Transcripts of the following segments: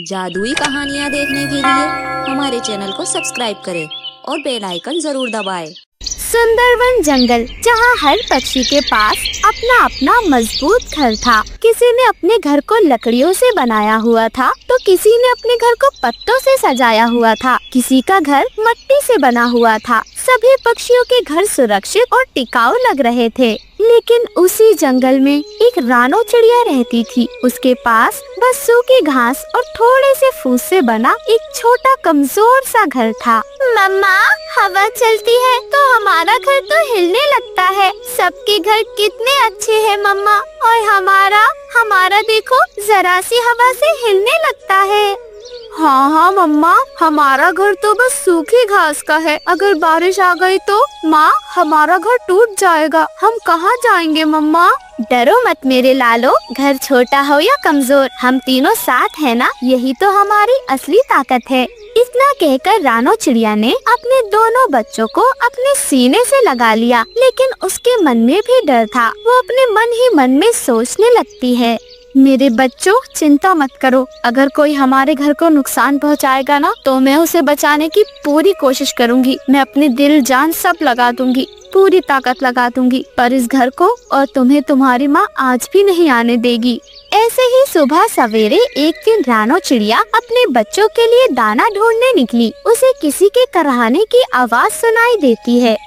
जादुई कहानियाँ देखने के लिए हमारे चैनल को सब्सक्राइब करें और बेल आइकन जरूर दबाएं। सुंदरवन जंगल जहाँ हर पक्षी के पास अपना अपना मजबूत घर था। किसी ने अपने घर को लकड़ियों से बनाया हुआ था तो किसी ने अपने घर को पत्तों से सजाया हुआ था। किसी का घर मिट्टी से बना हुआ था। सभी पक्षियों के घर सुरक्षित और टिकाऊ लग रहे थे। लेकिन उसी जंगल में एक रानो चिड़िया रहती थी। उसके पास बस सूखी घास और थोड़े से फूस से बना एक छोटा कमजोर सा घर था। मम्मा, हवा चलती है तो हमारा घर तो हिलने लगता है। सबके घर कितने अच्छे हैं मम्मा, और हमारा देखो जरा सी हवा से हिलने लगता है। हाँ मम्मा, हमारा घर तो बस सूखी घास का है। अगर बारिश आ गई तो माँ, हमारा घर टूट जाएगा। हम कहाँ जाएंगे मम्मा? डरो मत मेरे लालो, घर छोटा हो या कमजोर, हम तीनों साथ हैं ना, यही तो हमारी असली ताकत है। इतना कहकर रानो चिड़िया ने अपने दोनों बच्चों को अपने सीने से लगा लिया। लेकिन उसके मन में भी डर था। वो अपने मन ही मन में सोचने लगती है, मेरे बच्चों चिंता मत करो, अगर कोई हमारे घर को नुकसान पहुंचाएगा ना तो मैं उसे बचाने की पूरी कोशिश करूंगी। मैं अपने दिल जान सब लगा दूंगी, पूरी ताकत लगा दूंगी, पर इस घर को और तुम्हें तुम्हारी माँ आज भी नहीं आने देगी। ऐसे ही सुबह सवेरे एक दिन रानो चिड़िया अपने बच्चों के लिए दाना ढूंढने निकली। उसे किसी के कराहने की आवाज सुनाई देती है।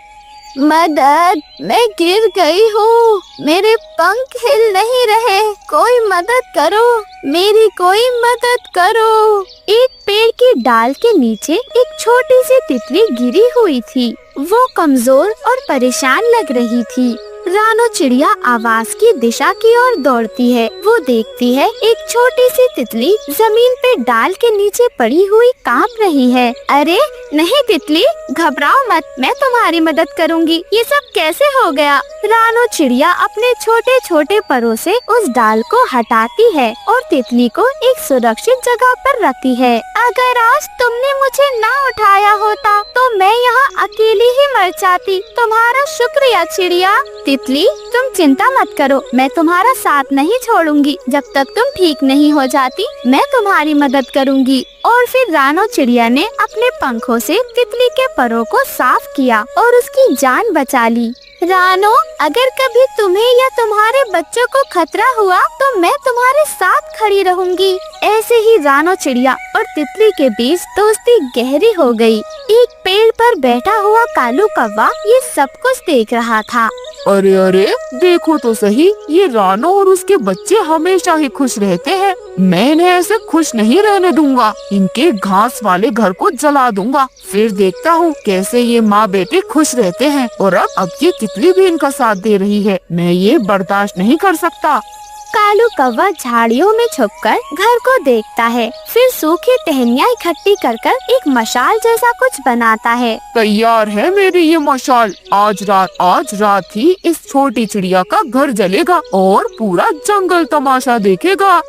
मदद, मैं गिर गई हूँ, मेरे पंख हिल नहीं रहे, कोई मदद करो, मेरी कोई मदद करो। एक पेड़ की डाल के नीचे एक छोटी सी तितली गिरी हुई थी। वो कमजोर और परेशान लग रही थी। रानो चिड़िया आवाज की दिशा की ओर दौड़ती है। वो देखती है एक छोटी सी तितली जमीन पे डाल के नीचे पड़ी हुई कांप रही है। अरे नहीं तितली, घबराओ मत, मैं तुम्हारी मदद करूंगी। ये सब कैसे हो गया? रानो चिड़िया अपने छोटे छोटे परों से उस डाल को हटाती है और तितली को एक सुरक्षित जगह पर रखती है। अगर आज तुमने मुझे ना उठाया होता तो मैं यहाँ अकेली ही मर जाती। तुम्हारा शुक्रिया चिड़िया। तितली, तुम चिंता मत करो, मैं तुम्हारा साथ नहीं छोड़ूंगी। जब तक तुम ठीक नहीं हो जाती मैं तुम्हारी मदद करूंगी। और फिर रानो चिड़िया ने अपने पंखों से तितली के परों को साफ किया और उसकी जान बचा ली। रानो, अगर कभी तुम्हें या तुम्हारे बच्चों को खतरा हुआ तो मैं तुम्हारे साथ खड़ी रहूंगी। ऐसे ही रानो चिड़िया और तितली के बीच दोस्ती गहरी हो गई। एक पेड़ पर बैठा हुआ कालू कौवा ये सब कुछ देख रहा था। अरे अरे, देखो तो सही, ये रानो और उसके बच्चे हमेशा ही खुश रहते हैं। मैं इन्हें ऐसे खुश नहीं रहने दूंगा। इनके घास वाले घर को जला दूंगा, फिर देखता हूँ कैसे ये माँ बेटे खुश रहते हैं। और अब ये तितली भी इनका साथ दे रही है, मैं ये बर्दाश्त नहीं कर सकता। कालू कौवा झाड़ियों में छुपकर घर को देखता है, फिर सूखी टहनियाँ इकट्ठी कर एक मशाल जैसा कुछ बनाता है। तैयार है मेरी ये मशाल। आज रात ही इस छोटी चिड़िया का घर जलेगा और पूरा जंगल तमाशा देखेगा।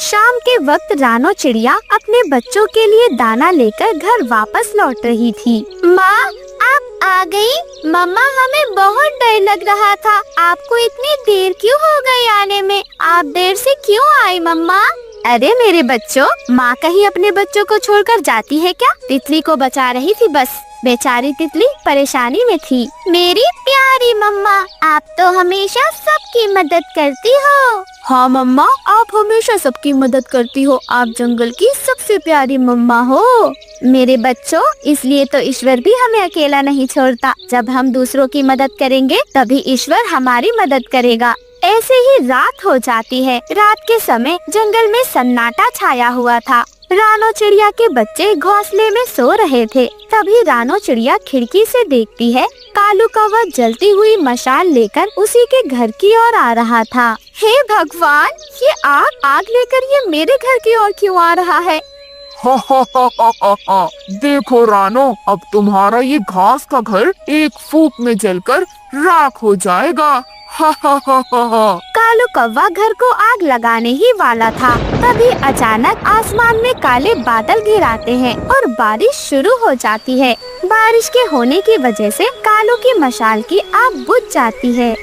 शाम के वक्त रानो चिड़िया अपने बच्चों के लिए दाना लेकर घर वापस लौट रही थी। माँ, आप आ गई? मम्मा, हमें बहुत डर लग रहा था। आपको इतनी देर क्यों हो गई आने में? आप देर से क्यों आई मम्मा? अरे मेरे बच्चों, माँ कहीं अपने बच्चों को छोड़कर जाती है क्या? तितली को बचा रही थी बस। बेचारी तितली परेशानी में थी। मेरी प्यारी मम्मा, आप तो हमेशा सबकी मदद करती हो। हाँ मम्मा, आप हमेशा सबकी मदद करती हो। आप जंगल की सबसे प्यारी मम्मा हो। मेरे बच्चों, इसलिए तो ईश्वर भी हमें अकेला नहीं छोड़ता। जब हम दूसरों की मदद करेंगे तभी ईश्वर हमारी मदद करेगा। ऐसे ही रात हो जाती है। रात के समय जंगल में सन्नाटा छाया हुआ था। रानो चिड़िया के बच्चे घोंसले में सो रहे थे। तभी रानो चिड़िया खिड़की से देखती है कालू कौवा जलती हुई मशाल लेकर उसी के घर की ओर आ रहा था। हे भगवान, ये आग लेकर ये मेरे घर की ओर क्यों आ रहा है? देखो रानो, अब तुम्हारा ये घास का घर एक फूंक में जलकर राख हो जाएगा। कालू कौवा घर को आग लगाने ही वाला था। तभी अचानक आसमान में काले बादल घिर आते हैं और बारिश शुरू हो जाती है। बारिश के होने की वजह से कालू की मशाल की आग बुझ जाती है।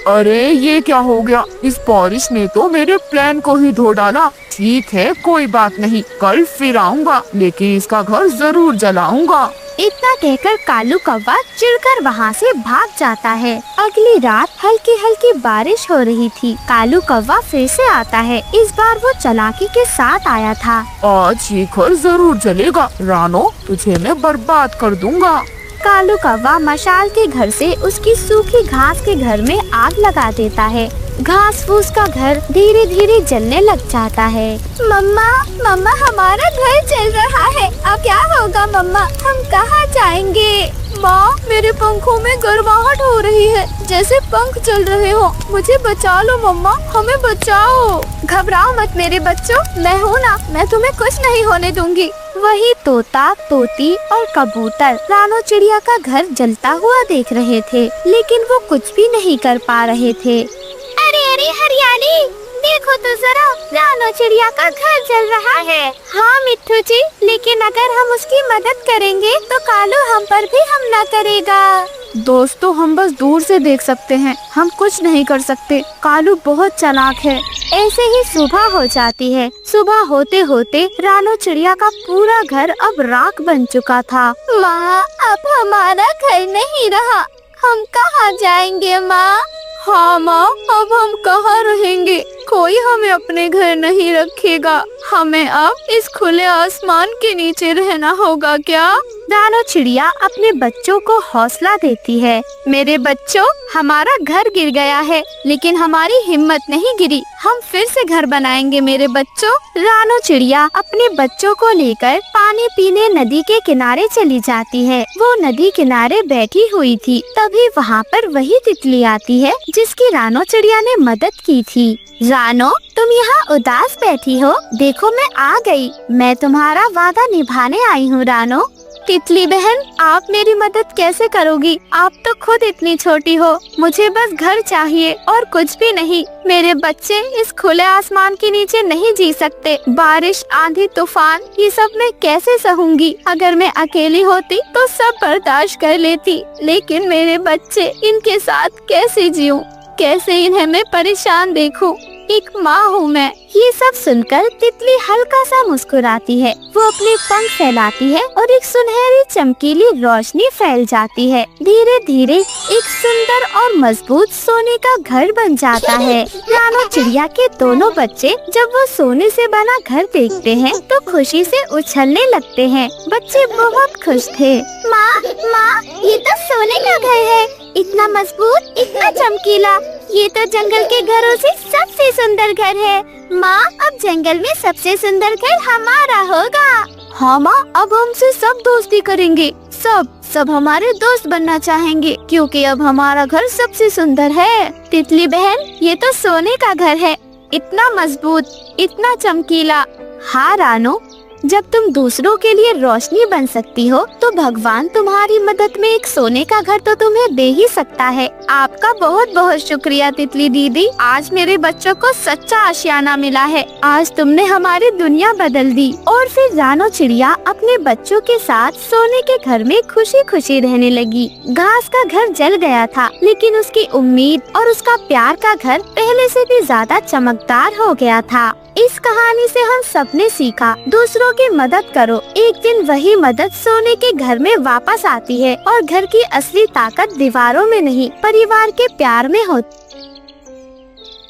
अरे ये क्या हो गया? इस बारिश ने तो मेरे प्लान को ही धो डाला। ठीक है, कोई बात नहीं, कल फिर आऊँगा, लेकिन इसका घर जरूर जलाऊंगा। इतना कहकर कालू कौवा चिढ़कर वहाँ से भाग जाता है। अगली रात हल्की हल्की बारिश हो रही थी। कालू कौवा फिर से आता है। इस बार वो चालाकी के साथ आया था। आज ये घर जरूर जलेगा, रानो तुझे मैं बर्बाद कर दूंगा। कालू कौवा मशाल के घर से उसकी सूखी घास के घर में आग लगा देता है। घास फूस का घर धीरे धीरे जलने लग जाता है। मम्मा मम्मा हमारा घर जल रहा है, अब क्या होगा मम्मा, हम कहाँ जाएंगे? माँ मेरे पंखों में गर्माहट हो रही है, जैसे पंख जल रहे हो, मुझे बचा लो मम्मा, हमें बचाओ। घबराओ मत मेरे बच्चों, मैं हूँ ना, मैं तुम्हें कुछ नहीं होने दूंगी। वही तोता तोती और कबूतर रानो चिड़िया का घर जलता हुआ देख रहे थे, लेकिन वो कुछ भी नहीं कर पा रहे थे। अरे अरे हरियाली, देखो तो जरा, रानो चिड़िया का घर जल रहा है। हाँ मिट्ठू जी, लेकिन अगर हम उसकी मदद करेंगे तो कालू हम पर भी हमला करेगा। दोस्तों हम बस दूर से देख सकते हैं, हम कुछ नहीं कर सकते, कालू बहुत चालाक है। ऐसे ही सुबह हो जाती है। सुबह होते होते रानो चिड़िया का पूरा घर अब राख बन चुका था। माँ अब हमारा घर नहीं रहा, हम कहाँ जाएंगे माँ? हाँ माँ, अब हम कहाँ रहेंगे? कोई हमें अपने घर नहीं रखेगा, हमें अब इस खुले आसमान के नीचे रहना होगा क्या? रानो चिड़िया अपने बच्चों को हौसला देती है। मेरे बच्चों, हमारा घर गिर गया है, लेकिन हमारी हिम्मत नहीं गिरी, हम फिर से घर बनाएंगे मेरे बच्चों। रानो चिड़िया अपने बच्चों को लेकर पानी पीने नदी के किनारे चली जाती है। वो नदी किनारे बैठी हुई थी, तभी वहाँ पर वही तितली आती है जिसकी रानो चिड़िया ने मदद की थी। रानो तुम यहाँ उदास बैठी हो, देखो मैं आ गई, मैं तुम्हारा वादा निभाने आई हूँ। रानो तितली बहन, आप मेरी मदद कैसे करोगी? आप तो खुद इतनी छोटी हो, मुझे बस घर चाहिए और कुछ भी नहीं। मेरे बच्चे इस खुले आसमान के नीचे नहीं जी सकते, बारिश आंधी तूफान ये सब मैं कैसे सहूंगी? अगर मैं अकेली होती तो सब बर्दाश्त कर लेती, लेकिन मेरे बच्चे, इनके साथ कैसे जीऊं? कैसे इन्हें मैं परेशान देखूं? एक माँ हूँ मैं। ये सब सुनकर तितली हल्का सा मुस्कुराती है। वो अपने पंख फैलाती है और एक सुनहरी चमकीली रोशनी फैल जाती है। धीरे धीरे एक सुंदर और मजबूत सोने का घर बन जाता है। रानो चिड़िया के दोनों बच्चे जब वो सोने से बना घर देखते हैं तो खुशी से उछलने लगते हैं। बच्चे बहुत खुश थे। माँ माँ, ये तो सोने का घर है, इतना मजबूत, इतना चमकीला, ये तो जंगल के घरों से सबसे सुंदर घर है। माँ, अब जंगल में सबसे सुंदर घर हमारा होगा। हाँ माँ, अब हमसे सब दोस्ती करेंगे, सब हमारे दोस्त बनना चाहेंगे, क्योंकि अब हमारा घर सबसे सुंदर है। तितली बहन, ये तो सोने का घर है, इतना मजबूत, इतना चमकीला। हाँ रानो, जब तुम दूसरों के लिए रोशनी बन सकती हो तो भगवान तुम्हारी मदद में एक सोने का घर तो तुम्हें दे ही सकता है। आपका बहुत बहुत शुक्रिया तितली दीदी, आज मेरे बच्चों को सच्चा आशियाना मिला है। आज तुमने हमारी दुनिया बदल दी। और फिर रानो चिड़िया अपने बच्चों के साथ सोने के घर में खुशी खुशी रहने लगी। घास का घर जल गया था, लेकिन उसकी उम्मीद और उसका प्यार का घर पहले से भी ज्यादा चमकदार हो गया था। इस कहानी से हम सबने सीखा, दूसरों की मदद करो, एक दिन वही मदद सोने के घर में वापस आती है। और घर की असली ताकत दीवारों में नहीं, परिवार के प्यार में होती।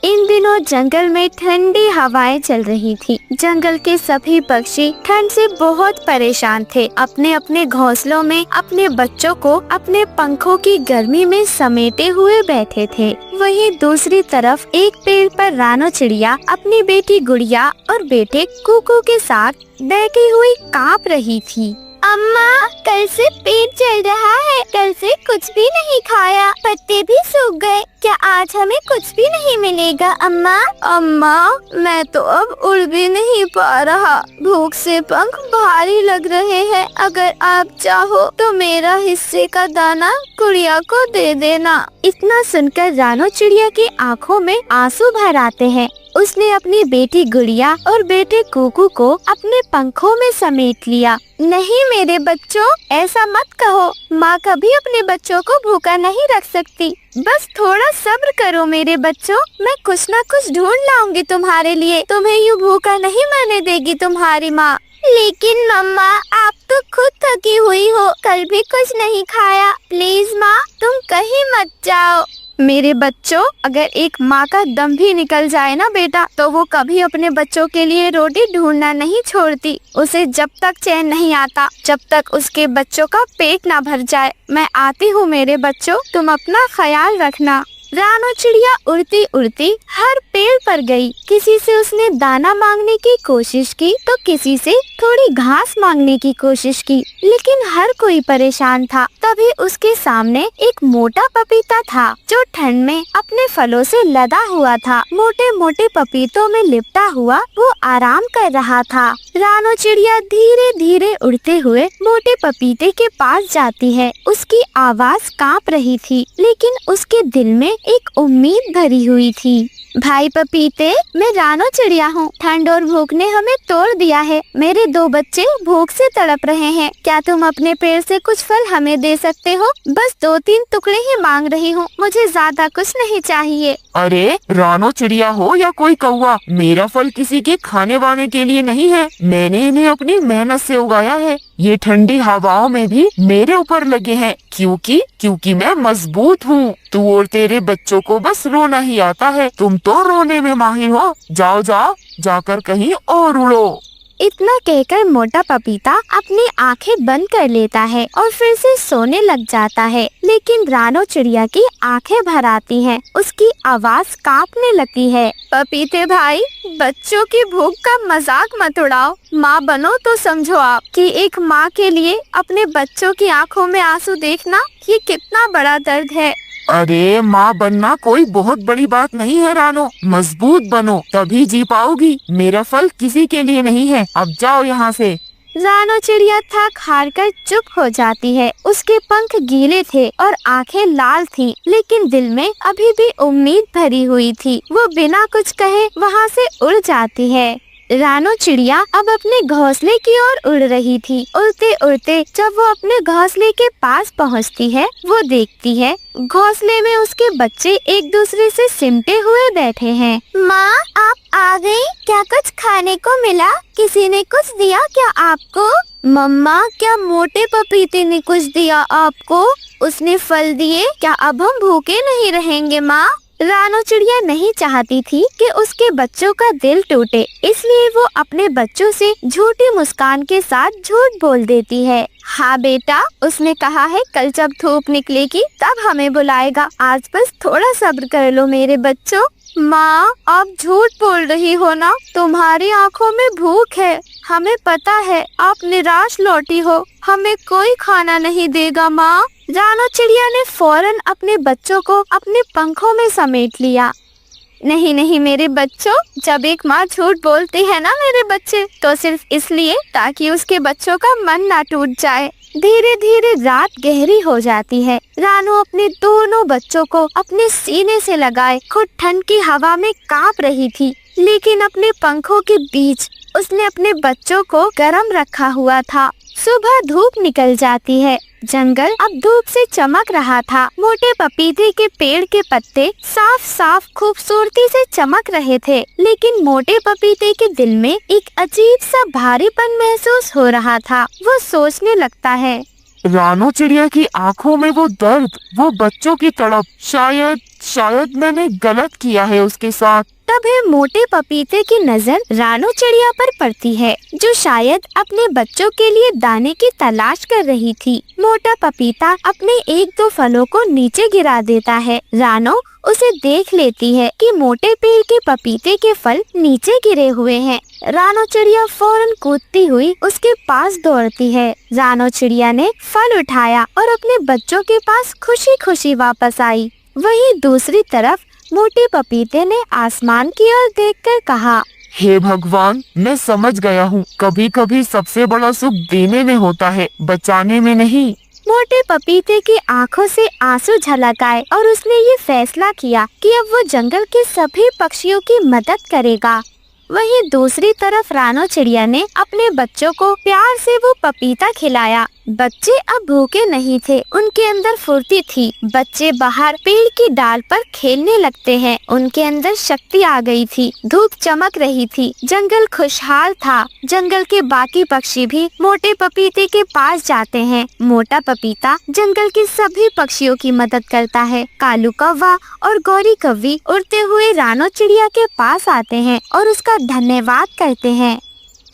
इन दिनों जंगल में ठंडी हवाएं चल रही थी। जंगल के सभी पक्षी ठंड से बहुत परेशान थे। अपने अपने घोंसलों में अपने बच्चों को अपने पंखों की गर्मी में समेटे हुए बैठे थे। वहीं दूसरी तरफ एक पेड़ पर रानो चिड़िया अपनी बेटी गुड़िया और बेटे कुकू के साथ बैठी हुई कांप रही थी। अम्मा, कल से पेट जल रहा है, कल से कुछ भी नहीं खाया, पत्ते भी सूख गए, क्या आज हमें कुछ भी नहीं मिलेगा अम्मा? अम्मा, मैं तो अब उड़ भी नहीं पा रहा, भूख से पंख भारी लग रहे हैं, अगर आप चाहो तो मेरा हिस्से का दाना गुड़िया को दे देना। इतना सुनकर रानो चिड़िया की आँखों में आंसू भर आते हैं। उसने अपनी बेटी गुड़िया और बेटे कुकू को अपने पंखों में समेट लिया। नहीं मेरे बच्चों, ऐसा मत कहो। माँ कभी अपने बच्चों को भूखा नहीं रख सकती। बस थोड़ा सब्र करो मेरे बच्चों, मैं कुछ न कुछ ढूंढ लाऊंगी तुम्हारे लिए। तुम्हें यूँ भूखा नहीं मरने देगी तुम्हारी माँ। लेकिन मम्मा, आप तो खुद थकी हुई हो, कल भी कुछ नहीं खाया। प्लीज माँ, तुम कहीं मत जाओ। मेरे बच्चों, अगर एक माँ का दम भी निकल जाए ना बेटा, तो वो कभी अपने बच्चों के लिए रोटी ढूंढना नहीं छोड़ती। उसे जब तक चैन नहीं आता, जब तक उसके बच्चों का पेट ना भर जाए। मैं आती हूँ मेरे बच्चों, तुम अपना ख्याल रखना। रानो चिड़िया उड़ती उड़ती हर पेड़ पर गई। किसी से उसने दाना मांगने की कोशिश की तो किसी से थोड़ी घास मांगने की कोशिश की, लेकिन हर कोई परेशान था। तभी उसके सामने एक मोटा पपीता था जो ठंड में अपने फलों से लदा हुआ था। मोटे मोटे पपीतों में लिपटा हुआ वो आराम कर रहा था। रानो चिड़िया धीरे धीरे उड़ते हुए मोटे पपीते के पास जाती है। उसकी आवाज कांप रही थी, लेकिन उसके दिल में एक उम्मीद भरी हुई थी। भाई पपीते, मैं रानो चिड़िया हूँ। ठंड और भूख ने हमें तोड़ दिया है। मेरे 2 बच्चे भूख से तड़प रहे हैं। क्या तुम अपने पेड़ से कुछ फल हमें दे सकते हो? बस 2-3 टुकड़े ही मांग रही हूँ, मुझे ज्यादा कुछ नहीं चाहिए। अरे रानो चिड़िया हो या कोई कौवा, मेरा फल किसी के खाने वाने के लिए नहीं है। मैंने इन्हें अपनी मेहनत से उगाया है। ये ठंडी हवाओं में भी मेरे ऊपर लगे हैं, क्योंकि मैं मजबूत हूँ। तू और तेरे बच्चों को बस रोना ही आता है। तुम तो रोने में माहिर हो। जाओ जाकर कहीं और उड़ो। इतना कहकर मोटा पपीता अपनी आंखें बंद कर लेता है और फिर से सोने लग जाता है। लेकिन रानो चिड़िया की आंखें भर आती हैं, उसकी आवाज कांपने लगती है। पपीते भाई, बच्चों की भूख का मजाक मत उड़ाओ। माँ बनो तो समझो आप कि एक माँ के लिए अपने बच्चों की आंखों में आंसू देखना ये कितना बड़ा दर्द है। अरे माँ बनना कोई बहुत बड़ी बात नहीं है रानो। मजबूत बनो, तभी जी पाओगी। मेरा फल किसी के लिए नहीं है। अब जाओ यहाँ से। रानो चिड़िया थक हार कर चुप हो जाती है। उसके पंख गीले थे और आंखें लाल थीं, लेकिन दिल में अभी भी उम्मीद भरी हुई थी। वो बिना कुछ कहे वहाँ से उड़ जाती है। रानो चिड़िया अब अपने घोंसले की ओर उड़ रही थी। उड़ते उड़ते जब वो अपने घोंसले के पास पहुँचती है, वो देखती है घोंसले में उसके बच्चे एक दूसरे से सिमटे हुए बैठे हैं। माँ, आप आ गई? क्या कुछ खाने को मिला? किसी ने कुछ दिया क्या आपको? मम्मा, क्या मोटे पपीते ने कुछ दिया आपको? उसने फल दिए क्या? अब हम भूखे नहीं रहेंगे माँ। रानो चिड़िया नहीं चाहती थी कि उसके बच्चों का दिल टूटे, इसलिए वो अपने बच्चों से झूठी मुस्कान के साथ झूठ बोल देती है। हाँ बेटा, उसने कहा है कल जब धूप निकलेगी तब हमें बुलाएगा। आज बस थोड़ा सब्र कर लो मेरे बच्चों। माँ, आप झूठ बोल रही हो ना? तुम्हारी आंखों में भूख है, हमें पता है। आप निराश लौटी हो, हमें कोई खाना नहीं देगा माँ। रानो चिड़िया ने फौरन अपने बच्चों को अपने पंखों में समेट लिया। नहीं नहीं मेरे बच्चों, जब एक माँ झूठ बोलती है ना मेरे बच्चे, तो सिर्फ इसलिए ताकि उसके बच्चों का मन ना टूट जाए। धीरे धीरे रात गहरी हो जाती है। रानो अपने दोनों बच्चों को अपने सीने से लगाए खुद ठंड की हवा में कांप रही थी, लेकिन अपने पंखों के बीच उसने अपने बच्चों को गर्म रखा हुआ था। सुबह धूप निकल जाती है। जंगल अब धूप से चमक रहा था। मोटे पपीते के पेड़ के पत्ते साफ साफ खूबसूरती से चमक रहे थे, लेकिन मोटे पपीते के दिल में एक अजीब सा भारीपन महसूस हो रहा था। वो सोचने लगता है, रानो चिड़िया की आंखों में वो दर्द, वो बच्चों की तड़प, शायद मैंने गलत किया है उसके साथ। तभी मोटे पपीते की नजर रानो चिड़िया पर पड़ती है, जो शायद अपने बच्चों के लिए दाने की तलाश कर रही थी। मोटा पपीता अपने 1-2 फलों को नीचे गिरा देता है। रानो उसे देख लेती है कि मोटे पेड़ के पपीते के फल नीचे गिरे हुए हैं। रानो चिड़िया फौरन कूदती हुई उसके पास दौड़ती है। रानो चिड़िया ने फल उठाया और अपने बच्चों के पास खुशी खुशी वापस आई। वहीं दूसरी तरफ मोटे पपीते ने आसमान की ओर देखकर कहा, हे भगवान, मैं समझ गया हूँ। कभी कभी सबसे बड़ा सुख देने में होता है, बचाने में नहीं। मोटे पपीते की आंखों से आंसू झलक आए और उसने ये फैसला किया कि अब वो जंगल के सभी पक्षियों की मदद करेगा। वहीं दूसरी तरफ रानो चिड़िया ने अपने बच्चों को प्यार से वो पपीता खिलाया। बच्चे अब भूखे नहीं थे, उनके अंदर फुर्ती थी। बच्चे बाहर पेड़ की डाल पर खेलने लगते हैं, उनके अंदर शक्ति आ गई थी। धूप चमक रही थी, जंगल खुशहाल था। जंगल के बाकी पक्षी भी मोटे पपीते के पास जाते हैं। मोटा पपीता जंगल के सभी पक्षियों की मदद करता है। कालू कौवा और गौरी कौवी उड़ते हुए रानो चिड़िया के पास आते हैं और उसका धन्यवाद करते हैं।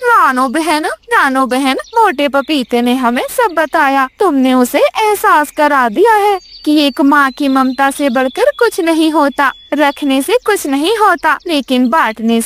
रानो बहन, मोटे पपीते ने हमें सब बताया। तुमने उसे एहसास करा दिया है कि एक माँ की ममता से बढ़कर कुछ नहीं होता। रखने से कुछ नहीं होता, लेकिन बांटने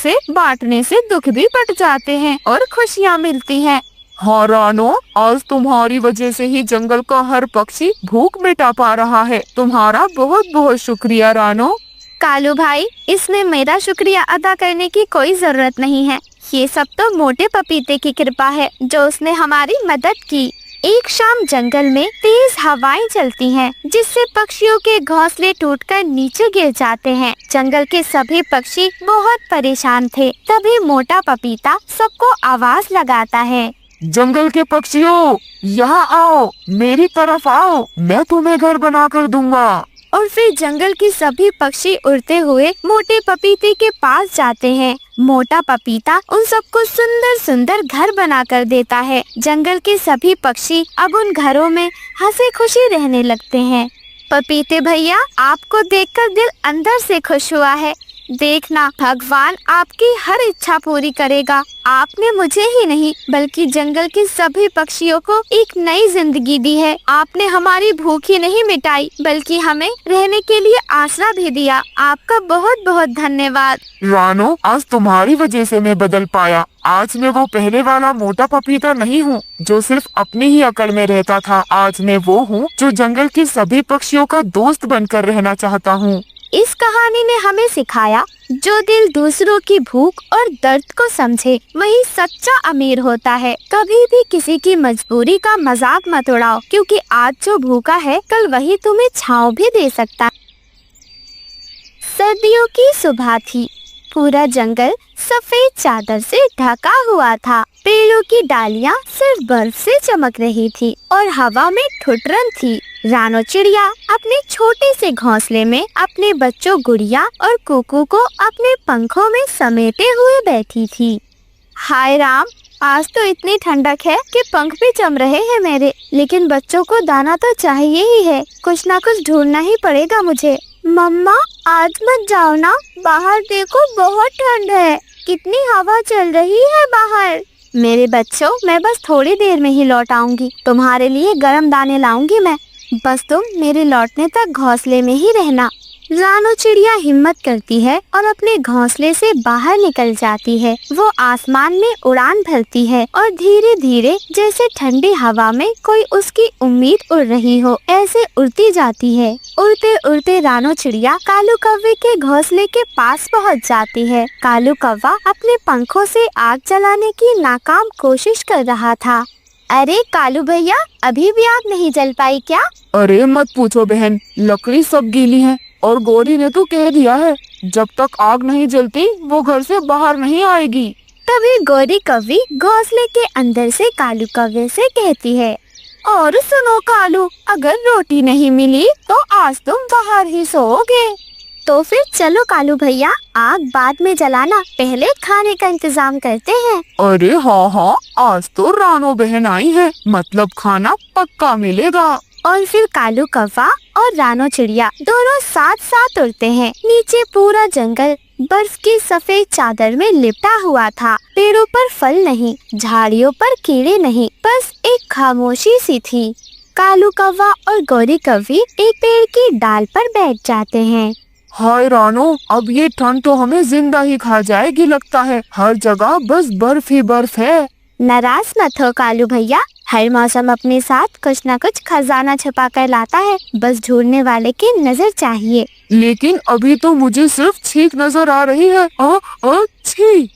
से दुख भी बट जाते हैं और खुशियाँ मिलती हैं। हाँ रानो, आज तुम्हारी वजह से ही जंगल का हर पक्षी भूख मिटा पा रहा है। तुम्हारा बहुत बहुत शुक्रिया रानो। कालू भाई, इसमें मेरा शुक्रिया अदा करने की कोई जरूरत नहीं है। ये सब तो मोटे पपीते की कृपा है जो उसने हमारी मदद की। एक शाम जंगल में तेज हवाएं चलती हैं, जिससे पक्षियों के घोंसले टूटकर नीचे गिर जाते हैं। जंगल के सभी पक्षी बहुत परेशान थे। तभी मोटा पपीता सबको आवाज लगाता है, जंगल के पक्षियों, यहाँ आओ, मेरी तरफ आओ, मैं तुम्हें घर बना कर दूंगा। और फिर जंगल के सभी पक्षी उड़ते हुए मोटे पपीते के पास जाते हैं। मोटा पपीता उन सबको सुंदर सुंदर घर बना कर देता है। जंगल के सभी पक्षी अब उन घरों में हंसी खुशी रहने लगते हैं। पपीते भैया, आपको देखकर दिल अंदर से खुश हुआ है। देखना, भगवान आपकी हर इच्छा पूरी करेगा। आपने मुझे ही नहीं बल्कि जंगल के सभी पक्षियों को एक नई जिंदगी दी है। आपने हमारी भूख ही नहीं मिटाई बल्कि हमें रहने के लिए आसरा भी दिया। आपका बहुत बहुत धन्यवाद। रानो, आज तुम्हारी वजह से मैं बदल पाया। आज मैं वो पहले वाला मोटा पपीता नहीं हूँ जो सिर्फ अपनी ही अकड़ में रहता था। आज मैं वो हूँ जो जंगल के सभी पक्षियों का दोस्त बनकर रहना चाहता हूँ। इस कहानी ने हमें सिखाया, जो दिल दूसरों की भूख और दर्द को समझे वही सच्चा अमीर होता है। कभी भी किसी की मजबूरी का मजाक मत उड़ाओ, क्योंकि आज जो भूखा है कल वही तुम्हें छांव भी दे सकता। सर्दियों की सुबह थी। पूरा जंगल सफेद चादर से ढका हुआ था। पेड़ों की डालियां सिर्फ बर्फ से चमक रही थी और हवा में ठुठरन थी। रानो चिड़िया अपने छोटे से घोंसले में अपने बच्चों गुड़िया और कुकू को अपने पंखों में समेटे हुए बैठी थी। हाय राम, आज तो इतनी ठंडक है कि पंख भी चम रहे हैं मेरे, लेकिन बच्चों को दाना तो चाहिए ही है। कुछ ना कुछ ढूंढना ही पड़ेगा मुझे। मम्मा, आज मत जाओ ना, बाहर देखो बहुत ठंड है। कितनी हवा चल रही है बाहर। मेरे बच्चों, मैं बस थोड़ी देर में ही लौट आऊंगी। तुम्हारे लिए गर्म दाने लाऊंगी मैं। बस तुम मेरे लौटने तक घोंसले में ही रहना। रानो चिड़िया हिम्मत करती है और अपने घोंसले से बाहर निकल जाती है। वो आसमान में उड़ान भरती है और धीरे धीरे जैसे ठंडी हवा में कोई उसकी उम्मीद उड़ रही हो, ऐसे उड़ती जाती है। उड़ते उड़ते रानो चिड़िया कालू कौवे के घोंसले के पास पहुंच जाती है। कालू कौवा अपने पंखों से आग जलाने की नाकाम कोशिश कर रहा था। अरे कालू भैया, अभी भी आग नहीं जल पाई क्या? अरे मत पूछो बहन, लकड़ी सब गीली है और गौरी ने तो कह दिया है जब तक आग नहीं जलती वो घर से बाहर नहीं आएगी। तभी गौरी कौवी घोंसले के अंदर से कालू कौवे से कहती है, और सुनो कालू, अगर रोटी नहीं मिली तो आज तुम बाहर ही सोओगे। तो फिर चलो कालू भैया, आग बाद में जलाना, पहले खाने का इंतजाम करते हैं। अरे हाँ, आज तो रानो बहन आई है, मतलब खाना पक्का मिलेगा। और फिर कालू कौवा और रानो चिड़िया दोनों साथ साथ उड़ते हैं। नीचे पूरा जंगल बर्फ की सफेद चादर में लिपटा हुआ था। पेड़ों पर फल नहीं, झाड़ियों पर कीड़े नहीं, बस एक खामोशी सी थी। कालू कौवा और गौरी कौवी एक पेड़ की डाल पर बैठ जाते हैं। हाय रानो, अब ये ठंड तो हमें जिंदा ही खा जाएगी लगता है। हर जगह बस बर्फ ही बर्फ है। नाराज मत हो कालू भैया, हर मौसम अपने साथ कुछ न कुछ खजाना छुपा कर लाता है, बस ढूंढने वाले की नजर चाहिए। लेकिन अभी तो मुझे सिर्फ छींक नजर आ रही है। छी।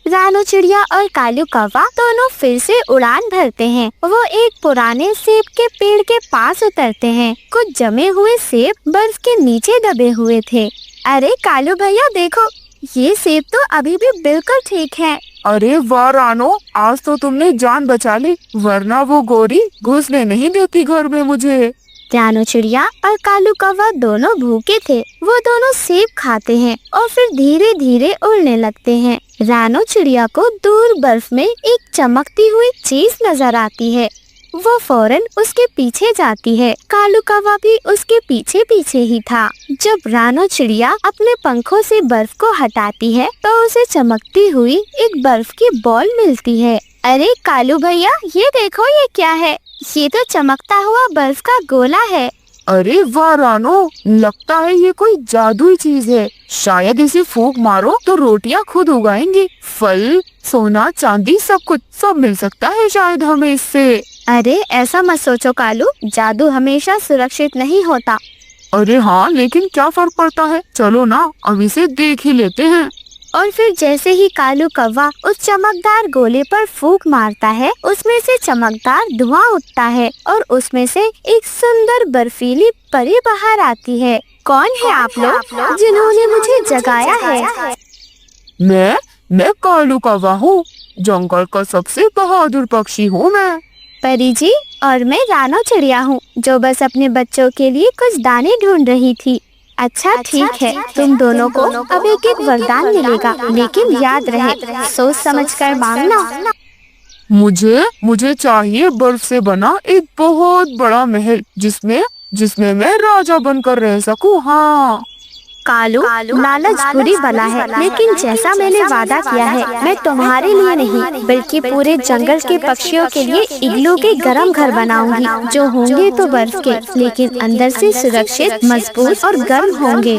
रानू चिड़िया और कालू कौवा दोनों फिर से उड़ान भरते हैं। वो एक पुराने सेब के पेड़ के पास उतरते हैं। कुछ जमे हुए सेब बर्फ के नीचे दबे हुए थे। अरे कालू भैया देखो, ये सेब तो अभी भी बिल्कुल ठीक है। अरे वाह रानो, आज तो तुमने जान बचा ली, वरना वो गोरी घुसने नहीं देती घर में मुझे। रानू चिड़िया और कालू कौवा दोनों भूखे थे। वो दोनों सेब खाते हैं और फिर धीरे धीरे उड़ने लगते हैं। रानू चिड़िया को दूर बर्फ में एक चमकती हुई चीज नजर आती है। वो फौरन उसके पीछे जाती है। कालू कौवा भी उसके पीछे पीछे ही था। जब रानू चिड़िया अपने पंखों से बर्फ को हटाती है तो उसे चमकती हुई एक बर्फ की बॉल मिलती है। अरे कालू भैया, ये देखो, ये क्या है? ये तो चमकता हुआ बर्फ का गोला है। अरे वाह रानो, लगता है ये कोई जादुई चीज है। शायद इसे फूंक मारो तो रोटियां खुद उगाएंगी। फल, सोना, चांदी, सब मिल सकता है शायद हमें इससे। अरे ऐसा मत सोचो कालू, जादू हमेशा सुरक्षित नहीं होता। अरे हाँ, लेकिन क्या फर्क पड़ता है, चलो ना अब इसे देख ही लेते हैं। और फिर जैसे ही कालू कौवा उस चमकदार गोले पर फूंक मारता है, उसमें से चमकदार धुआं उठता है और उसमें से एक सुंदर बर्फीली परी बाहर आती है। कौन है आप लोग जिन्होंने मुझे जगाया है? मैं कालू कौवा हूँ, जंगल का सबसे बहादुर पक्षी हूँ मैं। परी जी, और मैं रानू चिड़िया हूँ जो बस अपने बच्चों के लिए कुछ दाने ढूंढ रही थी। अच्छा ठीक है, तुम दोनों को अब एक एक वरदान मिलेगा, लेकिन याद रहे सोच समझ कर मांगना। मुझे चाहिए बर्फ से बना एक बहुत बड़ा महल, जिसमें मैं राजा बनकर रह सकूं। हाँ कालू, लालच बुरी बला है, लेकिन जैसा मैंने वादा किया है, मैं तुम्हारे लिए नहीं बल्कि पूरे जंगल के पक्षियों के लिए इग्लू के गर्म घर बनाऊंगी, जो होंगे तो बर्फ के, लेकिन अंदर से सुरक्षित, मजबूत और गर्म होंगे।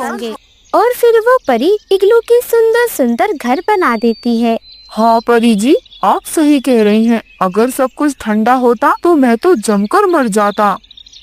और फिर वो परी इग्लू के सुंदर सुंदर घर बना देती है। हाँ परी जी, आप सही कह रही हैं। अगर सब कुछ ठंडा होता तो मैं तो जमकर मर जाता।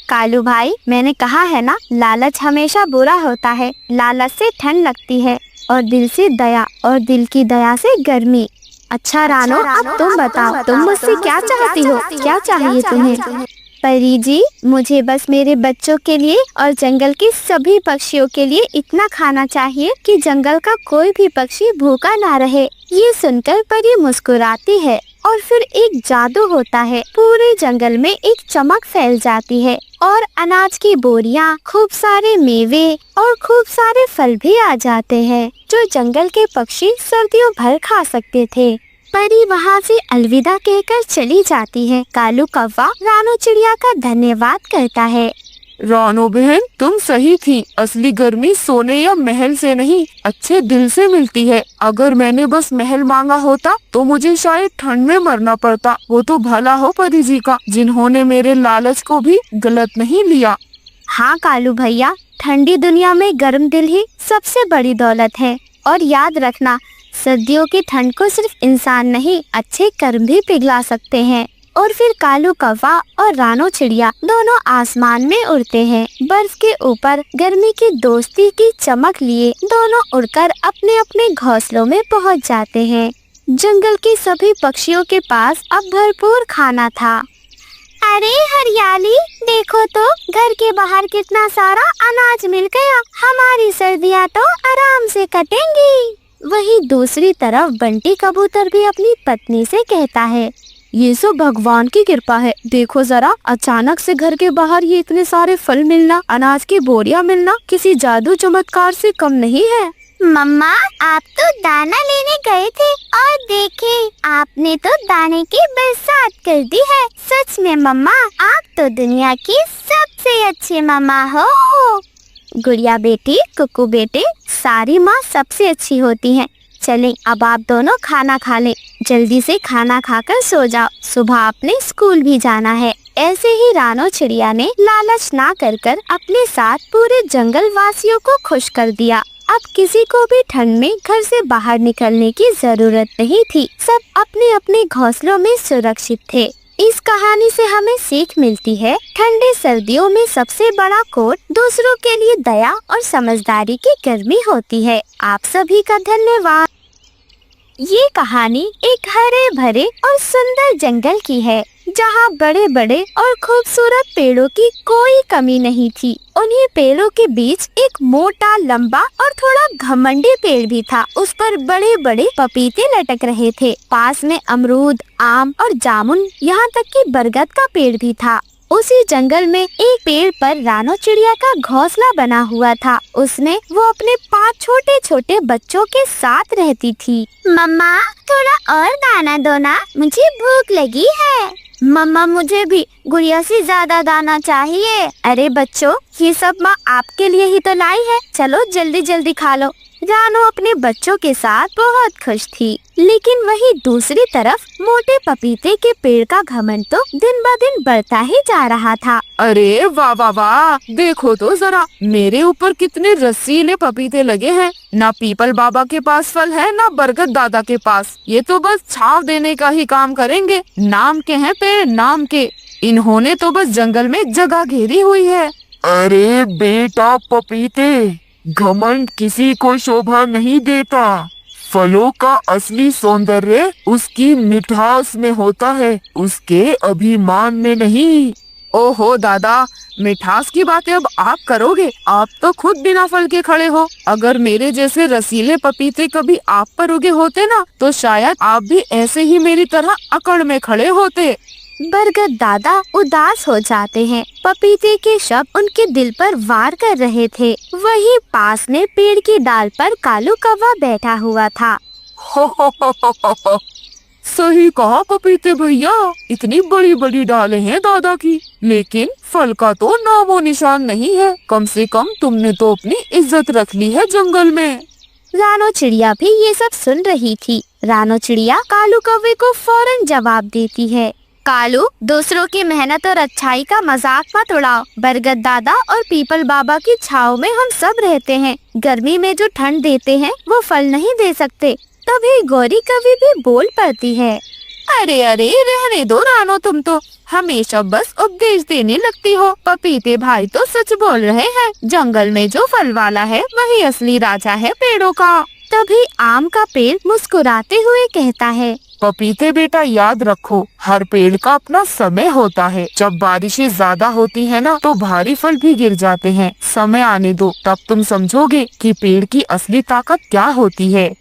कालू भाई, मैंने कहा है ना, लालच हमेशा बुरा होता है। लालच से ठंड लगती है और दिल से दया, और दिल की दया से गर्मी। अच्छा रानो, अब तुम बताओ, तुम मुझसे क्या चाहती हो? क्या चाहिए तुम्हें? परी जी, मुझे बस मेरे बच्चों के लिए और जंगल के सभी पक्षियों के लिए इतना खाना चाहिए कि जंगल का कोई भी पक्षी भूखा ना रहे। ये सुनकर परी मुस्कुराती है और फिर एक जादू होता है। पूरे जंगल में एक चमक फैल जाती है और अनाज की बोरियां, खूब सारे मेवे और खूब सारे फल भी आ जाते हैं, जो जंगल के पक्षी सर्दियों भर खा सकते थे। परी वहाँ से अलविदा कहकर चली जाती है। कालू कौवा रानू चिड़िया का धन्यवाद करता है। रानो बहन, तुम सही थी। असली गर्मी सोने या महल से नहीं, अच्छे दिल से मिलती है। अगर मैंने बस महल मांगा होता तो मुझे शायद ठंड में मरना पड़ता। वो तो भला हो परी जी का, जिन्होंने मेरे लालच को भी गलत नहीं लिया। हाँ कालू भैया, ठंडी दुनिया में गर्म दिल ही सबसे बड़ी दौलत है। और याद रखना, सर्दियों की ठंड को सिर्फ इंसान नहीं, अच्छे कर्म भी पिघला सकते हैं। और फिर कालू कौवा और रानू चिड़िया दोनों आसमान में उड़ते हैं। बर्फ के ऊपर गर्मी की दोस्ती की चमक लिए दोनों उड़कर अपने अपने घोंसलों में पहुंच जाते हैं। जंगल के सभी पक्षियों के पास अब भरपूर खाना था। अरे हरियाली, देखो तो घर के बाहर कितना सारा अनाज मिल गया। हमारी सर्दियाँ तो आराम से कटेंगी। वहीं दूसरी तरफ बंटी कबूतर भी अपनी पत्नी से कहता है, ये सब भगवान की कृपा है। देखो जरा, अचानक से घर के बाहर ये इतने सारे फल मिलना, अनाज की बोरियां मिलना किसी जादू चमत्कार से कम नहीं है। मम्मा, आप तो दाना लेने गए थे और देखे, आपने तो दाने की बरसात कर दी है। सच में मम्मा, आप तो दुनिया की सबसे अच्छी मम्मा हो। गुड़िया बेटी, कुकू बेटे, सारी माँ सबसे अच्छी होती हैं। चलें, अब आप दोनों खाना खा लें। जल्दी से खाना खाकर सो जाओ, सुबह आपने स्कूल भी जाना है। ऐसे ही रानू चिड़िया ने लालच ना कर अपने साथ पूरे जंगल वासियों को खुश कर दिया। अब किसी को भी ठंड में घर से बाहर निकलने की जरूरत नहीं थी। सब अपने अपने घोंसलों में सुरक्षित थे। इस कहानी से हमें सीख मिलती है, ठंडे सर्दियों में सबसे बड़ा कोट दूसरों के लिए दया और समझदारी की गर्मी होती है। आप सभी का धन्यवाद। ये कहानी एक हरे भरे और सुंदर जंगल की है, जहाँ बड़े बड़े और खूबसूरत पेड़ों की कोई कमी नहीं थी। उन्हीं पेड़ों के बीच एक मोटा, लंबा और थोड़ा घमंडी पेड़ भी था। उस पर बड़े बड़े पपीते लटक रहे थे। पास में अमरूद, आम और जामुन, यहाँ तक कि बरगद का पेड़ भी था। उसी जंगल में एक पेड़ पर रानो चिड़िया का घोंसला बना हुआ था। उसमें वो अपने 5 छोटे छोटे बच्चों के साथ रहती थी। मम्मा, थोड़ा और दाना दो ना, मुझे भूख लगी है। मम्मा, मुझे भी गुड़िया से ज्यादा दाना चाहिए। अरे बच्चों, ये सब माँ आपके लिए ही तो लाई है, चलो जल्दी जल्दी खा लो। रानो अपने बच्चों के साथ बहुत खुश थी, लेकिन वहीं दूसरी तरफ मोटे पपीते के पेड़ का घमंड तो दिन ब दिन बढ़ता ही जा रहा था। अरे वाह वाह वाह, देखो तो जरा मेरे ऊपर कितने रसीले पपीते लगे हैं। ना पीपल बाबा के पास फल है, ना बरगद दादा के पास। ये तो बस छाव देने का ही काम करेंगे। नाम के हैं पेड़, नाम के। इन्होंने तो बस जंगल में जगह घेरी हुई है। अरे बेटा पपीते, घमंड किसी को शोभा नहीं देता। फलों का असली सौंदर्य उसकी मिठास में होता है, उसके अभिमान में नहीं। ओहो दादा, मिठास की बातें अब आप करोगे? आप तो खुद बिना फल के खड़े हो। अगर मेरे जैसे रसीले पपीते कभी आप पर उगे होते ना, तो शायद आप भी ऐसे ही मेरी तरह अकड़ में खड़े होते। बरगद दादा उदास हो जाते हैं। पपीते के शब्द उनके दिल पर वार कर रहे थे। वहीं पास में पेड़ की डाल पर कालू कौवा बैठा हुआ था। सही कहा पपीते भैया, इतनी बड़ी बड़ी डालें हैं दादा की, लेकिन फल का तो नामो निशान नहीं है। कम से कम तुमने तो अपनी इज्जत रख ली है जंगल में। रानो चिड़िया भी ये सब सुन रही थी। रानो चिड़िया कालू कौवे को फौरन जवाब देती है। कालू, दूसरों की मेहनत और अच्छाई का मजाक मत उड़ाओ। बरगद दादा और पीपल बाबा की छाव में हम सब रहते हैं। गर्मी में जो ठंड देते हैं वो फल नहीं दे सकते। तभी गौरी कवि भी बोल पड़ती है। अरे अरे, रहने दो रानो, तुम तो हमेशा बस उपदेश देने लगती हो। पपीते भाई तो सच बोल रहे हैं। जंगल में जो फल वाला है वही असली राजा है पेड़ों का। तभी आम का पेड़ मुस्कुराते हुए कहता है। पपीते बेटा, याद रखो, हर पेड़ का अपना समय होता है। जब बारिशें ज्यादा होती है ना, तो भारी फल भी गिर जाते हैं। समय आने दो, तब तुम समझोगे कि पेड़ की असली ताकत क्या होती है।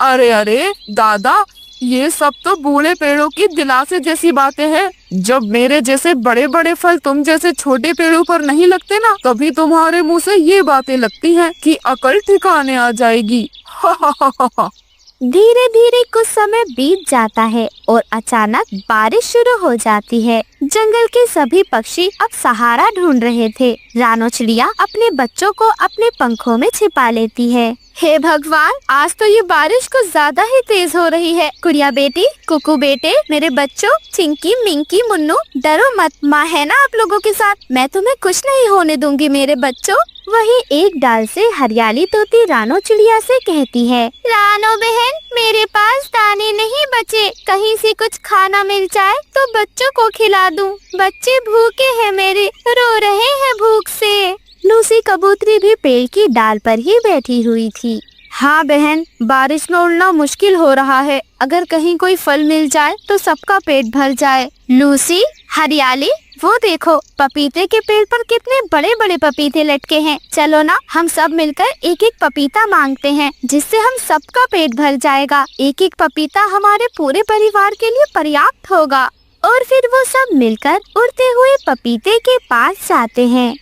अरे अरे दादा, ये सब तो बूढ़े पेड़ों की दिलासे जैसी बातें हैं। जब मेरे जैसे बड़े बड़े फल तुम जैसे छोटे पेड़ों पर नहीं लगते ना, तभी तुम्हारे मुंह से ये बातें लगती हैं कि अकल ठिकाने आ जाएगी। धीरे धीरे कुछ समय बीत जाता है और अचानक बारिश शुरू हो जाती है। जंगल के सभी पक्षी अब सहारा ढूंढ रहे थे। रानो चिड़िया अपने बच्चों को अपने पंखों में छिपा लेती है। हे भगवान, आज तो ये बारिश कुछ ज्यादा ही तेज हो रही है। गुड़िया बेटी, कुकू बेटे, मेरे बच्चों, चिंकी, मिंकी, मुन्नू, डरो मत, माँ है ना आप लोगों के साथ। मैं तुम्हें कुछ नहीं होने दूंगी मेरे बच्चों। वहीं एक डाल से हरियाली तोती रानो चिड़िया से कहती है। रानो बहन, मेरे पास दाने नहीं बचे, कहीं से कुछ खाना मिल जाए तो बच्चों को खिला दूं। बच्चे भूखे हैं मेरे, रो रहे हैं भूख से। लूसी कबूतरी भी पेड़ की डाल पर ही बैठी हुई थी। हाँ बहन, बारिश में उड़ना मुश्किल हो रहा है। अगर कहीं कोई फल मिल जाए तो सबका पेट भर जाए। लूसी, हरियाली, वो देखो पपीते के पेड़ पर कितने बड़े बड़े पपीते लटके हैं। चलो ना, हम सब मिलकर एक एक पपीता मांगते हैं, जिससे हम सबका पेट भर जाएगा। एक एक पपीता हमारे पूरे परिवार के लिए पर्याप्त होगा। और फिर वो सब मिलकर उड़ते हुए पपीते के पास जाते हैं।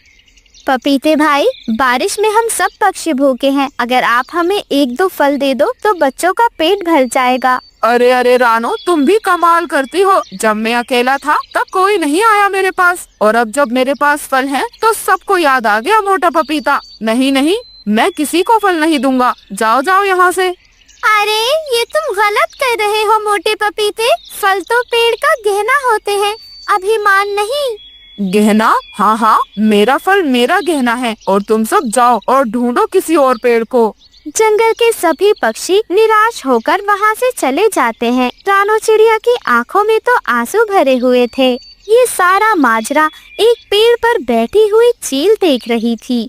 पपीते भाई, बारिश में हम सब पक्षी भूखे हैं। अगर आप हमें 1-2 फल दे दो तो बच्चों का पेट भर जाएगा। अरे अरे रानो, तुम भी कमाल करती हो। जब मैं अकेला था तब कोई नहीं आया मेरे पास, और अब जब मेरे पास फल हैं तो सबको याद आ गया मोटा पपीता। नहीं नहीं, मैं किसी को फल नहीं दूंगा। जाओ जाओ यहाँ से। अरे ये तुम गलत कर रहे हो मोटे पपीते। फल तो पेड़ का गहना होते हैं, अभिमान नहीं। गहना? हाँ हाँ, मेरा फल मेरा गहना है, और तुम सब जाओ और ढूंढो किसी और पेड़ को। जंगल के सभी पक्षी निराश होकर वहाँ से चले जाते हैं। रानो चिड़िया की आंखों में तो आंसू भरे हुए थे। ये सारा माजरा एक पेड़ पर बैठी हुई चील देख रही थी।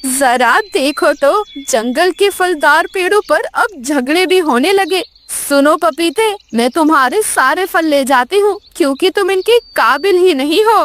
जरा देखो तो जंगल के फलदार पेड़ों पर अब झगड़े भी होने लगे। सुनो पपीते, मैं तुम्हारे सारे फल ले जाती हूँ क्योंकि तुम इनके काबिल ही नहीं हो।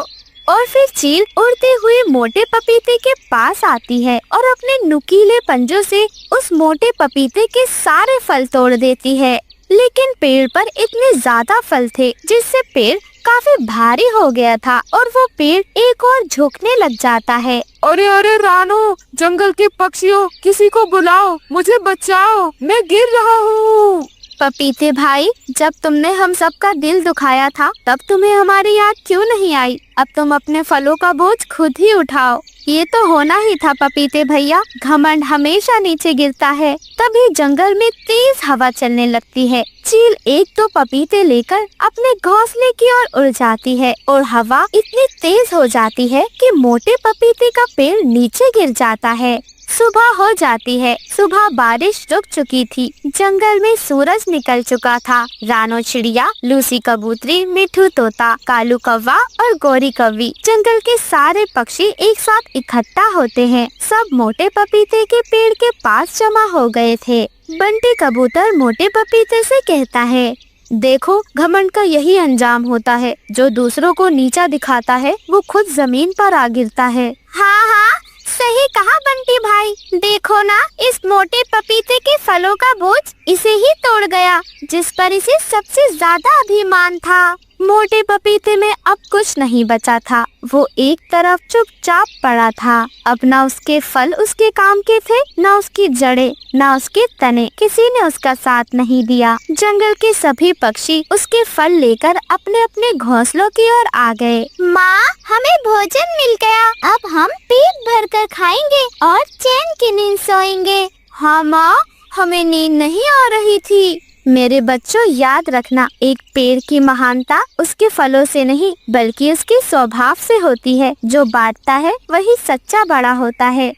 और फिर चील उड़ते हुए मोटे पपीते के पास आती है और अपने नुकीले पंजों से उस मोटे पपीते के सारे फल तोड़ देती है। लेकिन पेड़ पर इतने ज्यादा फल थे जिससे पेड़ काफी भारी हो गया था और वो पेड़ एक और झुकने लग जाता है। अरे अरे रानो, जंगल के पक्षियों, किसी को बुलाओ, मुझे बचाओ, मैं गिर रहा हूँ। पपीते भाई, जब तुमने हम सब का दिल दुखाया था तब तुम्हें हमारी याद क्यों नहीं आई? अब तुम अपने फलों का बोझ खुद ही उठाओ। ये तो होना ही था पपीते भैया, घमंड हमेशा नीचे गिरता है। तभी जंगल में तेज हवा चलने लगती है। चील एक दो पपीते लेकर अपने घोंसले की ओर उड़ जाती है और हवा इतनी तेज हो जाती है कि मोटे पपीते का पेड़ नीचे गिर जाता है। सुबह हो जाती है। सुबह बारिश रुक चुकी थी। जंगल में सूरज निकल चुका था। रानो चिड़िया, लूसी कबूतरी, मिठू तोता, कालू कौवा और गोरी कौवी, जंगल के सारे पक्षी एक साथ इकट्ठा होते हैं। सब मोटे पपीते के पेड़ के पास जमा हो गए थे। बंटी कबूतर मोटे पपीते से कहता है, देखो, घमंड का यही अंजाम होता है। जो दूसरों को नीचा दिखाता है वो खुद जमीन पर आ गिरता है। हाँ हाँ, सही कहा बंटी भाई। देखो ना, इस मोटे पपीते के फलों का बोझ इसे ही तोड़ गया जिस पर इसे सबसे ज्यादा अभिमान था। मोटे पपीते में अब कुछ नहीं बचा था। वो एक तरफ चुपचाप पड़ा था। अब ना उसके फल उसके काम के थे, ना उसकी जड़ें, ना उसके तने। किसी ने उसका साथ नहीं दिया। जंगल के सभी पक्षी उसके फल लेकर अपने अपने घोंसलों की ओर आ गए। माँ, हमें भोजन मिल गया। अब हम पेट भरकर खाएंगे और चैन की नींद सोएंगे। हाँ माँ, हमें नींद नहीं आ रही थी। मेरे बच्चों, याद रखना, एक पेड़ की महानता उसके फलों से नहीं बल्कि उसके स्वभाव से होती है। जो बांटता है वही सच्चा बड़ा होता है।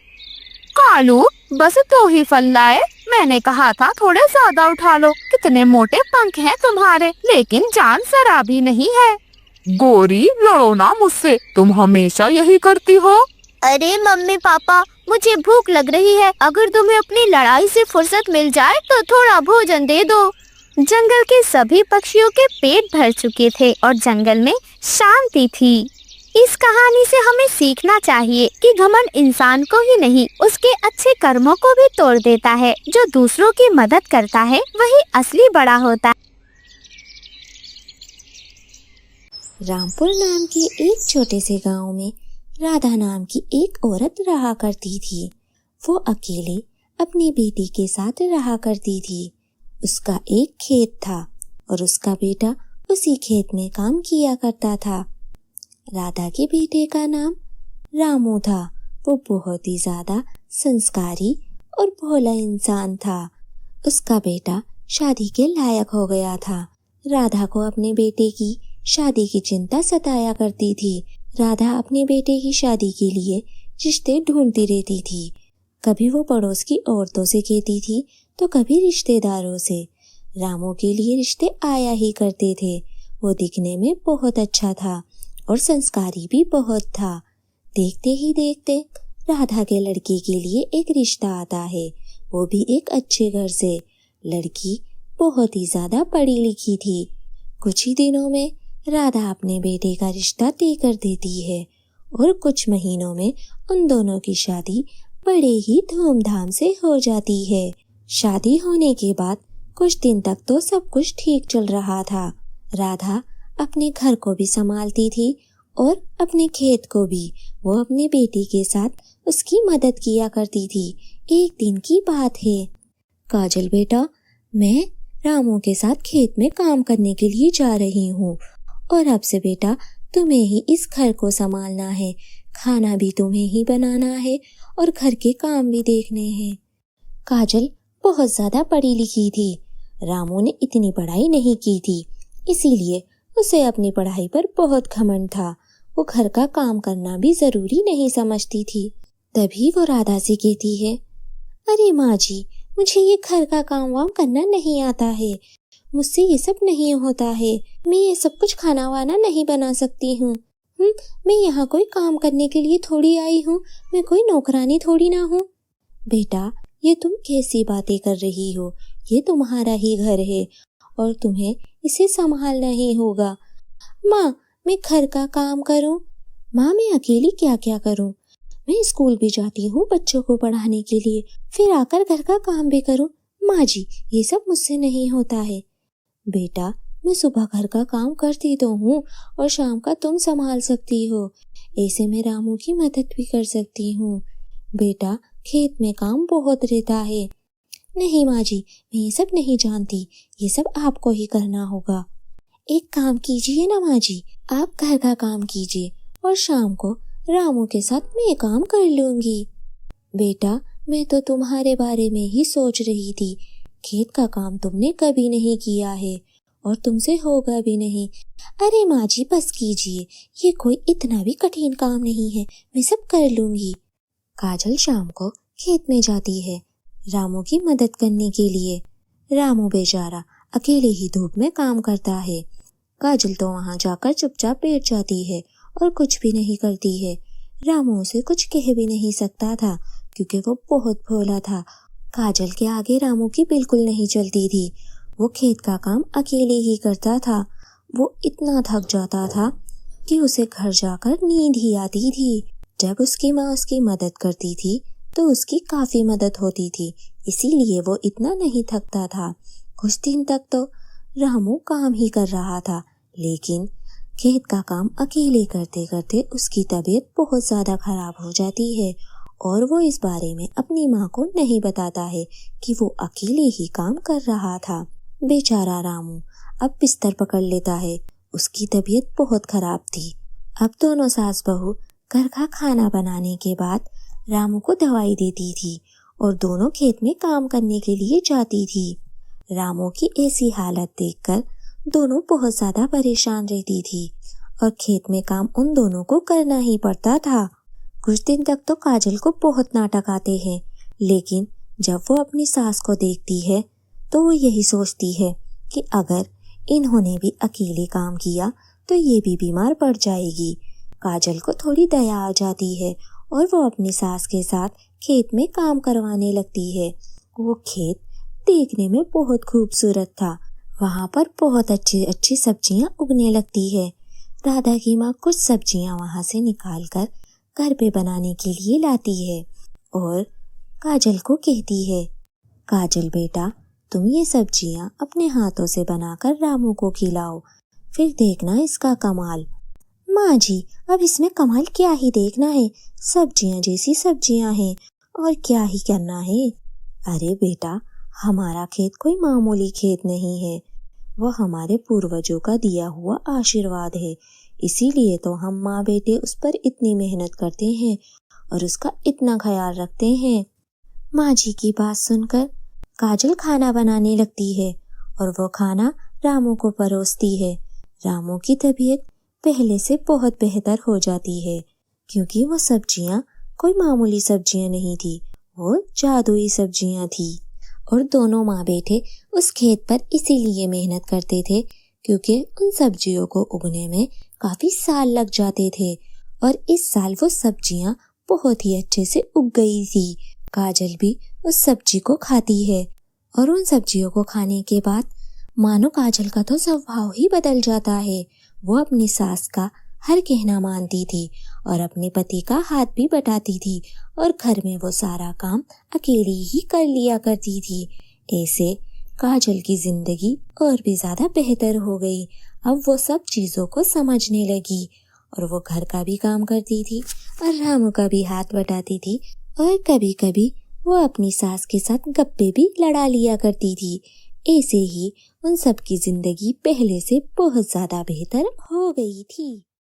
कालू, बस 2 ही फल लाए। मैंने कहा था थोड़े ज्यादा उठा लो। कितने मोटे पंख हैं तुम्हारे, लेकिन जान जरा भी नहीं है। गोरी, लड़ो ना मुझसे, तुम हमेशा यही करती हो। अरे मम्मी पापा, मुझे भूख लग रही है। अगर तुम्हें अपनी लड़ाई से फुर्सत मिल जाए तो थोड़ा भोजन दे दो। जंगल के सभी पक्षियों के पेट भर चुके थे और जंगल में शांति थी। इस कहानी से हमें सीखना चाहिए कि घमंड इंसान को ही नहीं, उसके अच्छे कर्मों को भी तोड़ देता है। जो दूसरों की मदद करता है वही असली बड़ा होता है। रामपुर नाम के एक छोटे से गांव में राधा नाम की एक औरत रहा करती थी। वो अकेले अपनी बेटी के साथ रहा करती थी। उसका एक खेत था और उसका बेटा उसी खेत में काम किया करता था। राधा के बेटे का नाम रामू था। वो बहुत ही ज्यादा संस्कारी और भोला इंसान था। उसका बेटा शादी के लायक हो गया था। राधा को अपने बेटे की शादी की चिंता सताया करती थी। राधा अपने बेटे की शादी के लिए रिश्ते ढूंढती रहती थी। कभी वो पड़ोस की औरतों से कहती थी तो कभी रिश्तेदारों से। रामू के लिए रिश्ते आया ही करते थे। वो दिखने में बहुत अच्छा था और संस्कारी भी बहुत था। देखते ही देखते राधा के लड़के के लिए एक रिश्ता आता है, वो भी एक अच्छे घर से। लड़की बहुत ही ज्यादा पढ़ी लिखी थी। कुछ ही दिनों में राधा अपने बेटे का रिश्ता तय कर देती है और कुछ महीनों में उन दोनों की शादी बड़े ही धूमधाम से हो जाती है। शादी होने के बाद कुछ दिन तक तो सब कुछ ठीक चल रहा था। राधा अपने घर को भी संभालती थी और अपने खेत को भी। वो अपने बेटे के साथ उसकी मदद किया करती थी। एक दिन की बात है। काजल बेटा, मैं रामू के साथ खेत में काम करने के लिए जा रही हूँ और अब से बेटा तुम्हें ही इस घर को संभालना है। खाना भी तुम्हें ही बनाना है और घर के काम भी देखने हैं। काजल बहुत ज्यादा पढ़ी लिखी थी। रामू ने इतनी पढ़ाई नहीं की थी, इसीलिए उसे अपनी पढ़ाई पर बहुत घमंड था। वो घर का काम करना भी जरूरी नहीं समझती थी। तभी वो राधा से कहती है, अरे माँ जी, मुझे ये घर का काम वाम करना नहीं आता है। मुझसे ये सब नहीं होता है। मैं ये सब कुछ खाना वाना नहीं बना सकती हूँ। मैं यहाँ कोई काम करने के लिए थोड़ी आई हूँ, मैं कोई नौकरानी थोड़ी ना हूँ। बेटा, ये तुम कैसी बातें कर रही हो? ये तुम्हारा ही घर है और तुम्हें इसे संभालना ही होगा। माँ, मैं घर का काम करूँ? माँ, मैं अकेली क्या क्या करूँ? मैं स्कूल भी जाती हूँ बच्चों को पढ़ाने के लिए, फिर आकर घर का काम भी करूँ। माँ जी, ये सब मुझसे नहीं होता है। बेटा, मैं सुबह घर का काम करती तो हूँ और शाम का तुम संभाल सकती हो। ऐसे में रामू की मदद भी कर सकती हूँ। बेटा, खेत में काम बहुत रहता है। नहीं माँ जी, मैं ये सब नहीं जानती, ये सब आपको ही करना होगा। एक काम कीजिए ना माँ जी, आप घर का काम कीजिए और शाम को रामू के साथ मैं काम कर लूंगी। बेटा, मैं तो तुम्हारे बारे में ही सोच रही थी। खेत का काम तुमने कभी नहीं किया है और तुमसे होगा भी नहीं। अरे माँ जी, बस कीजिए, ये कोई इतना भी कठिन काम नहीं है, मैं सब कर लूंगी। काजल शाम को खेत में जाती है रामू की मदद करने के लिए। रामू बेचारा अकेले ही धूप में काम करता है। काजल तो वहां जाकर चुपचाप बैठ जाती है और कुछ भी नहीं करती है। रामू उसे कुछ कह भी नहीं सकता था क्योंकि वो बहुत भोला था। काजल के आगे रामू की बिल्कुल नहीं चलती थी। वो खेत का काम अकेले ही करता था। वो इतना थक जाता था कि उसे घर जाकर नींद ही आती थी। जब उसकी माँ उसकी मदद करती थी तो उसकी काफी मदद होती थी, इसीलिए वो इतना नहीं थकता था। कुछ दिन तक तो रामू काम ही कर रहा था, लेकिन खेत का काम अकेले करते करते उसकी तबीयत बहुत ज्यादा खराब हो जाती है और वो इस बारे में अपनी माँ को नहीं बताता है कि वो अकेले ही काम कर रहा था। बेचारा रामू अब बिस्तर पकड़ लेता है। उसकी तबीयत बहुत खराब थी। अब दोनों सास बहू घर का खाना बनाने के बाद रामू को दवाई देती थी और दोनों खेत में काम करने के लिए जाती थी। रामू की ऐसी हालत देखकर दोनों बहुत ज्यादा परेशान रहती थी और खेत में काम उन दोनों को करना ही पड़ता था। कुछ दिन तक तो काजल को बहुत नाटक आते हैं, लेकिन जब वो अपनी सास को देखती है तो वो यही सोचती है कि अगर इन्होंने भी अकेले काम किया तो ये भी बीमार पड़ जाएगी। काजल को थोड़ी दया आ जाती है और वो अपनी सास के साथ खेत में काम करवाने लगती है। वो खेत देखने में बहुत खूबसूरत था। वहाँ पर बहुत अच्छी अच्छी सब्जियाँ उगने लगती है। राधा की माँ कुछ सब्जियाँ वहाँ से निकाल कर घर पे बनाने के लिए लाती है और काजल को कहती है, काजल बेटा, तुम ये सब्जियाँ अपने हाथों से बनाकर रामू को खिलाओ, फिर देखना इसका कमाल। माँ जी, अब इसमें कमाल क्या ही देखना है, सब्जियाँ जैसी सब्जियाँ हैं और क्या ही करना है। अरे बेटा, हमारा खेत कोई मामूली खेत नहीं है, वह हमारे पूर्वजों का दिया हुआ आशीर्वाद है। इसीलिए तो हम माँ बेटे उस पर इतनी मेहनत करते हैं और उसका इतना ख्याल रखते हैं। माँ जी की बात सुनकर काजल खाना बनाने लगती है और वो खाना रामू को परोसती है। रामू की तबीयत पहले से बहुत बेहतर हो जाती है क्योंकि वो सब्जियाँ कोई मामूली सब्जियाँ नहीं थी, वो जादुई सब्जियाँ थी। और दोनों माँ बेटे उस खेत पर इसीलिए मेहनत करते थे क्योंकि उन सब्जियों को उगने में काफी साल लग जाते थे और इस साल वो सब्जियाँ बहुत ही अच्छे से उग गई थी। काजल भी उस सब्जी को खाती है और उन सब्जियों को खाने के बाद मानो काजल का तो स्वभाव ही बदल जाता है। वो अपनी सास का हर कहना मानती थी और अपने पति का हाथ भी बटाती थी और घर में वो सारा काम अकेली ही कर लिया करती थी। ऐसे काजल की जिंदगी और भी ज्यादा बेहतर हो गई। अब वो सब चीजों को समझने लगी और वो घर का भी काम करती थी और रामू का भी हाथ बटाती थी और कभी कभी वो अपनी सास के साथ गप्पे भी लड़ा लिया करती थी। ऐसे ही उन सब की जिंदगी पहले से बहुत ज्यादा बेहतर हो गई थी।